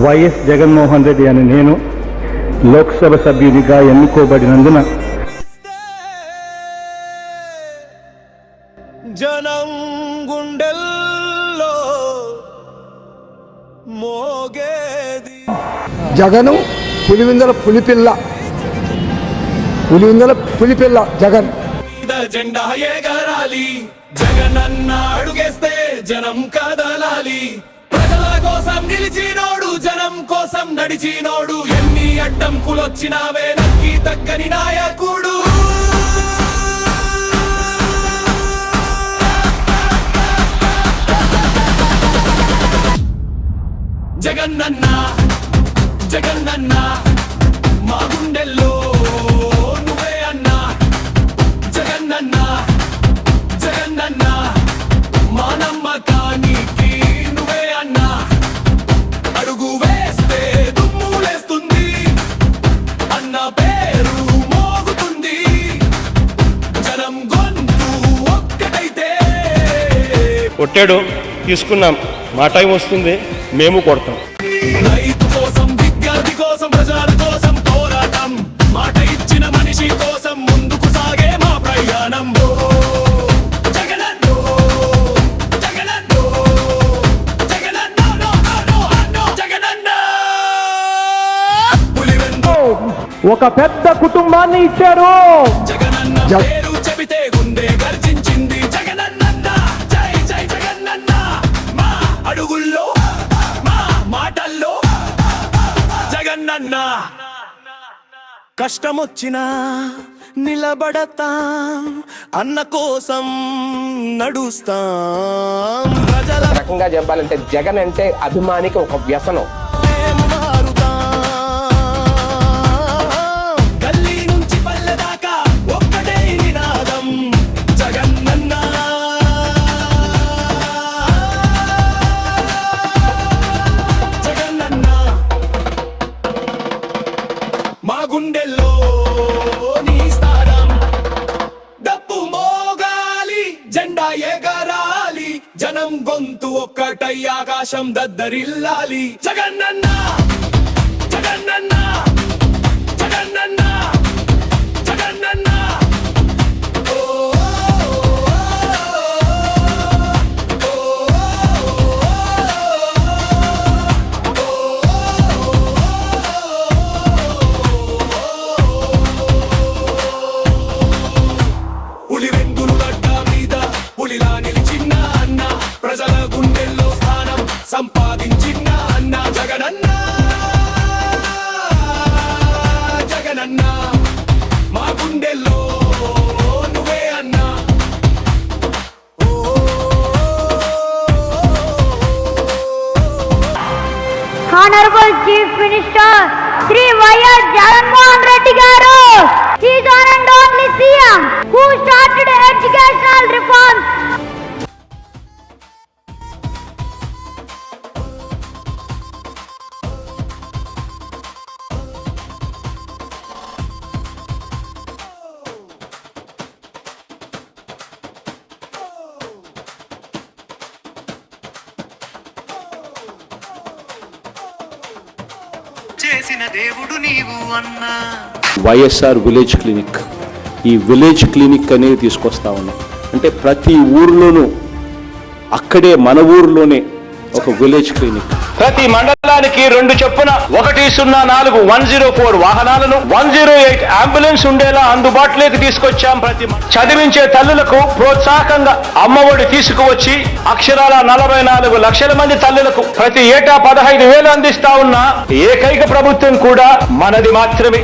YS Jaganmohan Reddy అని నేను లోక్సభ సభ్యునిగా ఎన్నుకోబడినందున జనం గుండెల్లో మోగేది జగను పులివిందల పులిపిల్ల జగన్ జెండా ఎగరాలి, జగనన్న అడుగేస్తే జనం కదలాలి. ప్రజల కోసం నిలిచినోడు, జనం కోసం నడిచినోడు, ఎన్ని అడ్డంకులొచ్చినా వెనక్కి తగ్గని నాయకుడు. జగనన్న జగనన్న మా గుండెల్లో నువ్వే అన్నా. జగనన్న జగనన్న మా నమ్మకానికి నువ్వే అన్నా. అడుగు వేస్తే దుమ్ములేస్తుంది, అన్న పేరు మోగుతుంది. జనం గొంతు ఒక్కటైతే కొట్టాడు, తీసుకున్నాం. మా టైం వస్తుంది, మేము కొడతాం. రైతు కోసం, విద్యార్థి కోసం, ప్రజల కోసం పోరాటం. మాట ఇచ్చిన మనిషి కోసం ముందుకు సాగే మా ప్రయాణం. ఒక పెద్ద కుటుంబాన్ని ఇచ్చారు. జగనన్న పేరు చెబితే గుండె గర్జించింది. జగనన్న జై జై జగనన్న మా అడుగుల్లో మా మాటల్లో జగనన్న. కష్టమొచ్చినా నిలబడతాం, అన్న కోసం నడుస్తాం. ప్రజల రకంగా చెప్పాలంటే జగన్ అంటే అభిమానికి ఒక వ్యసనం. గల్లీ నుంచి పల్లె దాకా ఒక్కటే నినాదం. జగనన్న జగనన్న మా గుండెల్లో నీ స్థానం. డప్పు మోగాలి, జెండా ఎగరాలి, జనం గొంతు ఒక్కటై ఆకాశం దద్దరిల్లాలి. జగనన్న జగనన్న జగనన్న జగనన్న పులివెందులు గడ్డ మీద పులిలా నిలిచిన అన్న, ప్రజల గుండెల్లో స్థానం సంపాదించిన అన్న. జగనన్న జగనన్న మా గుండెల్లో నువ్వే అన్నా. Honorable Chief Minister Sri Y.S. Jagannath Reddy garu, he is one and only CM who started educational reforms. చేసిన దేవుడు నీవు అన్నా. వైఎస్ఆర్ విలేజ్ క్లినిక్, ఈ విలేజ్ క్లినిక్ అనేది తీసుకొస్తా ఉన్నాం. అంటే ప్రతి ఊర్లోనూ అక్కడే మన ఊర్లోనే ఒక విలేజ్ క్లినిక్. ప్రతి మండలానికి 2 చొప్పున 104 104 వాహనాలను, 108 అంబులెన్స్ ఉండేలా అందుబాటులోకి తీసుకొచ్చాం. చదివించే తల్లులకు ప్రోత్సాహకంగా అమ్మఒడి తీసుకువచ్చి అక్షరాల 44 లక్షల మంది తల్లులకు ప్రతి ఏటా 15,000 అందిస్తా ఉన్న ఏకైక ప్రభుత్వం కూడా మనది మాత్రమే.